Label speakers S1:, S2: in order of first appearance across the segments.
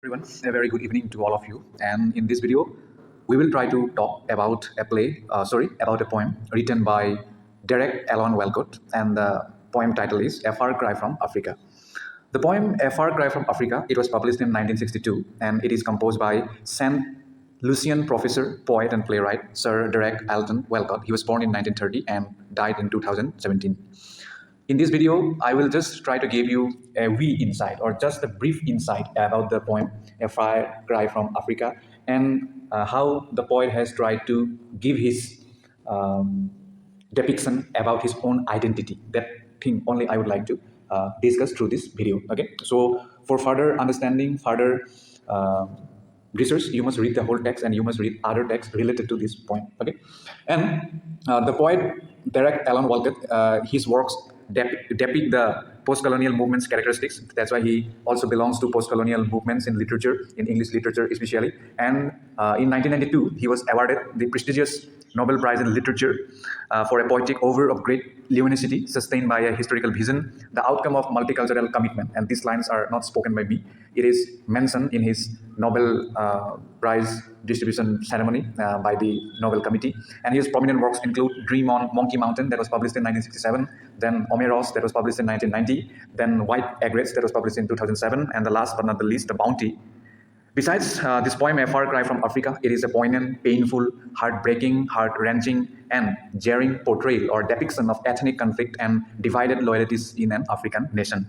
S1: Everyone, a very good evening to all of you. And in this video, we will try to talk about about a poem written by Derek Walcott, and the poem title is A Far Cry from Africa. The poem A Far Cry from Africa, it was published in 1962, and it is composed by St. Lucian professor, poet, and playwright Sir Derek Walcott. He was born in 1930 and died in 2017. In this video, I will just try to give you a wee insight or just a brief insight about the poem A Far Cry from Africa, and how the poet has tried to give his depiction about his own identity. That thing only I would like to discuss through this video. Okay, so for further understanding, further research, you must read the whole text and you must read other texts related to this poem. Okay, and the poet Derek Walcott, his works depict the post-colonial movement's characteristics. That's why he also belongs to post-colonial movements in literature, in English literature especially. And in 1992, he was awarded the prestigious Nobel Prize in Literature for a poetic oeuvre of great luminosity, sustained by a historical vision, the outcome of multicultural commitment. And these lines are not spoken by me. It is mentioned in his Nobel Prize distribution ceremony by the Nobel Committee. And his prominent works include Dream on Monkey Mountain, that was published in 1967, then Omeros, that was published in 1990, then White Egrets, that was published in 2007, and the last but not the least, The Bounty. Besides this poem, A Far Cry from Africa, it is a poignant, painful, heartbreaking, heart-wrenching, and jarring portrayal or depiction of ethnic conflict and divided loyalties in an African nation.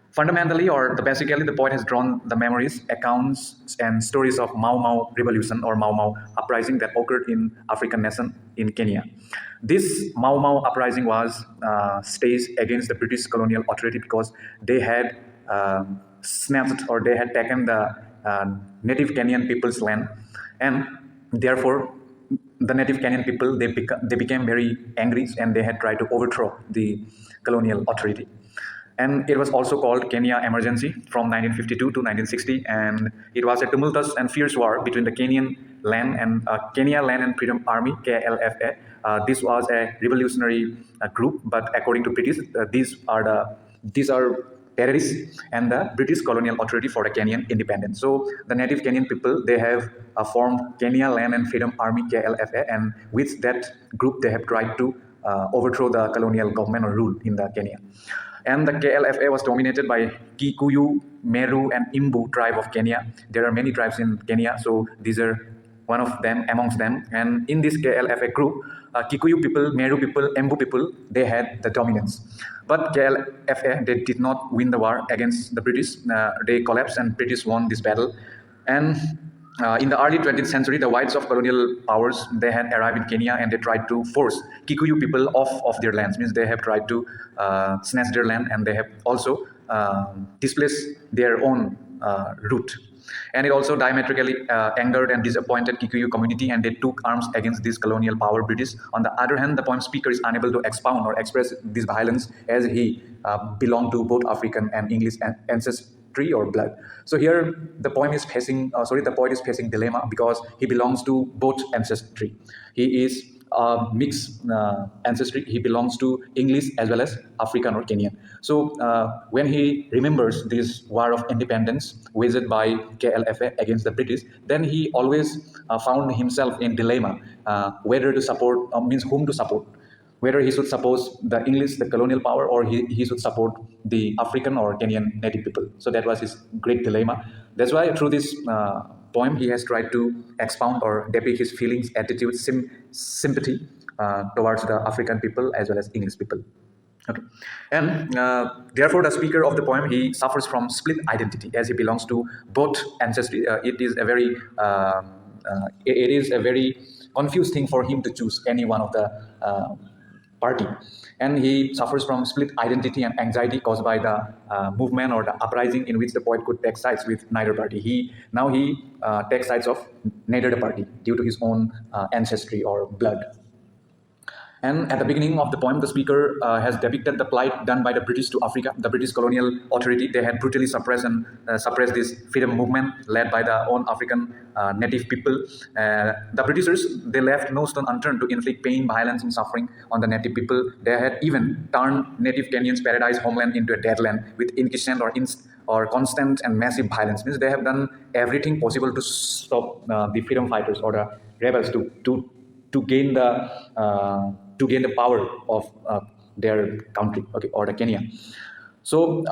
S1: Fundamentally, basically, the poet has drawn the memories, accounts, and stories of Mau Mau Revolution or Mau Mau Uprising that occurred in African nation in Kenya. This Mau Mau Uprising was staged against the British colonial authority because they had snatched or they had taken the native Kenyan people's land, and therefore the native Kenyan people they became very angry and they had tried to overthrow the colonial authority. And it was also called Kenya Emergency from 1952 to 1960, and it was a tumultuous and fierce war between the Kenyan Land and Kenya Land and Freedom Army (KLFA). This was a revolutionary group, but according to British, these are terrorists and the British colonial authority for the Kenyan independence. So the native Kenyan people, they have formed Kenya Land and Freedom Army (KLFA), and with that group they have tried to overthrow the colonial government or rule in the Kenya. And the KLFA was dominated by Kikuyu, Meru, and Imbu tribe of Kenya. There are many tribes in Kenya, so these are one of them amongst them. And in this KLFA group, Kikuyu people, Meru people, Embu people, they had the dominance. But KLFA, they did not win the war against the British. They collapsed and British won this battle. And in the early 20th century, the whites of colonial powers, they had arrived in Kenya and they tried to force Kikuyu people off of their lands. Means they have tried to snatch their land, and they have also displaced their own root. And it also diametrically angered and disappointed Kikuyu community, and they took arms against this colonial power British. On the other hand, the poem speaker is unable to expound or express this violence as he belonged to both African and English ancestry or blood. So here the poem is facing, the poet is facing dilemma because he belongs to both ancestry. He is mixed ancestry. He belongs to English as well as African or Kenyan. So when he remembers this war of independence waged by KLFA against the British, then he always found himself in dilemma whether to support, means whom to support. Whether he should support the English, the colonial power, or he should support the African or Kenyan native people. So that was his great dilemma. That's why through this poem, he has tried to expound or depict his feelings, attitudes, sympathy towards the African people as well as English people. Okay. And therefore, the speaker of the poem, he suffers from split identity as he belongs to both ancestry. It is a very confused thing for him to choose any one of the party, and he suffers from split identity and anxiety caused by the movement or the uprising in which the poet could take sides with neither party. He takes sides of neither the party due to his own ancestry or blood. And at the beginning of the poem, the speaker has depicted the plight done by the British to Africa. The British colonial authority, they had brutally suppressed this freedom movement led by the own African native people. The Britishers, they left no stone unturned to inflict pain, violence, and suffering on the native people. They had even turned native Kenyans' paradise homeland into a dead land with incessant or or constant and massive violence. Means they have done everything possible to stop the freedom fighters or the rebels to gain the power of their country, okay, or the Kenya. So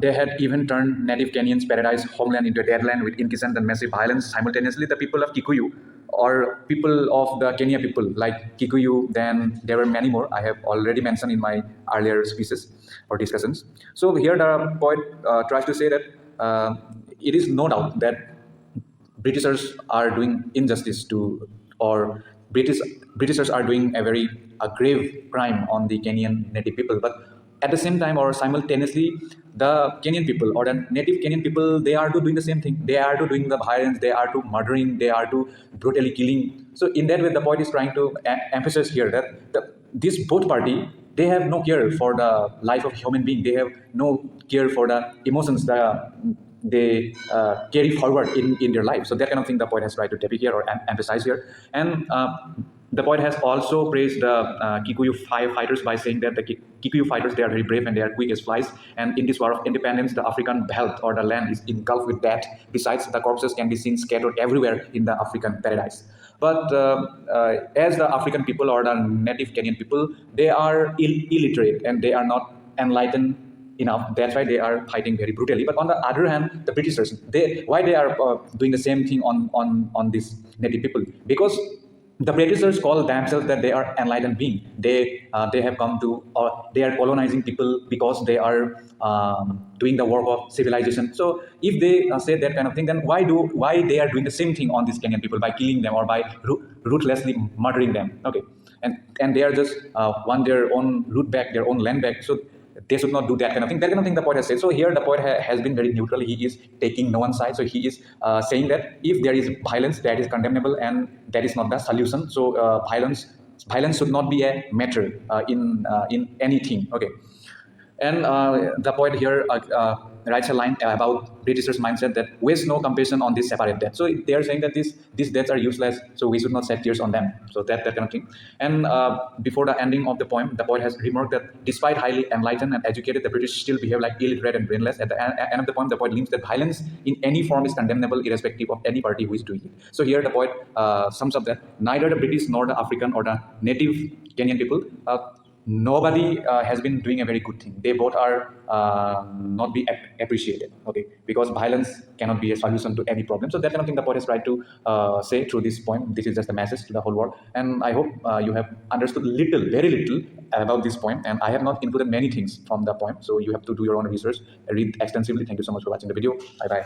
S1: they had even turned native Kenyans' paradise homeland into a deadland with incessant and massive violence. Simultaneously, the people of Kikuyu, or people of the Kenya people, like Kikuyu, then there were many more I have already mentioned in my earlier speeches or discussions. So here the poet tries to say that it is no doubt that Britishers are doing injustice to, or Britishers are doing a grave crime on the Kenyan native people. But at the same time, or simultaneously, the Kenyan people or the native Kenyan people, they are doing the same thing. They are doing the violence. They are murdering. They are brutally killing. So in that way, the poet is trying to emphasize here that this both party, they have no care for the life of human being. They have no care for the emotions they carry forward in their life. So that kind of thing the poet has tried to depict here or emphasize here. And the poet has also praised the Kikuyu fighters by saying that the Kikuyu fighters, they are very brave and they are quick as flies. And in this war of independence, the African belt or the land is engulfed with death. Besides, the corpses can be seen scattered everywhere in the African paradise. But as the African people or the native Kenyan people, they are illiterate and they are not enlightened enough. That's why they are fighting very brutally. But on the other hand, the Britishers, why they are doing the same thing on these native people? Because the Britishers call themselves that they are enlightened being. They have come to, or they are colonizing people because they are doing the work of civilization. So if they say that kind of thing, then why they are doing the same thing on these Kenyan people by killing them or by ruthlessly murdering them? Okay, and they are just want their own root back, their own land back. So they should not do that kind of thing. That kind of thing the poet has said. So here the poet has been very neutral. He is taking no one side. So he is saying that if there is violence, that is condemnable and that is not the solution. So violence should not be a matter in anything. Okay. And the poet here writes a line about Britishers' mindset that waste no compassion on this separate death. So they are saying that these deaths are useless, so we should not shed tears on them. So that kind of thing. And before the ending of the poem, the poet has remarked that despite highly enlightened and educated, the British still behave like illiterate and brainless. At the end of the poem, the poet leaves that violence in any form is condemnable, irrespective of any party who is doing it. So here the poet sums up that neither the British nor the African or the native Kenyan people nobody has been doing a very good thing. They both are not be appreciated, okay? Because violence cannot be a solution to any problem. So that kind of thing the poet has tried to say through this poem. This is just a message to the whole world. And I hope you have understood very little about this poem. And I have not included many things from the poem. So you have to do your own research, read extensively. Thank you so much for watching the video. Bye-bye.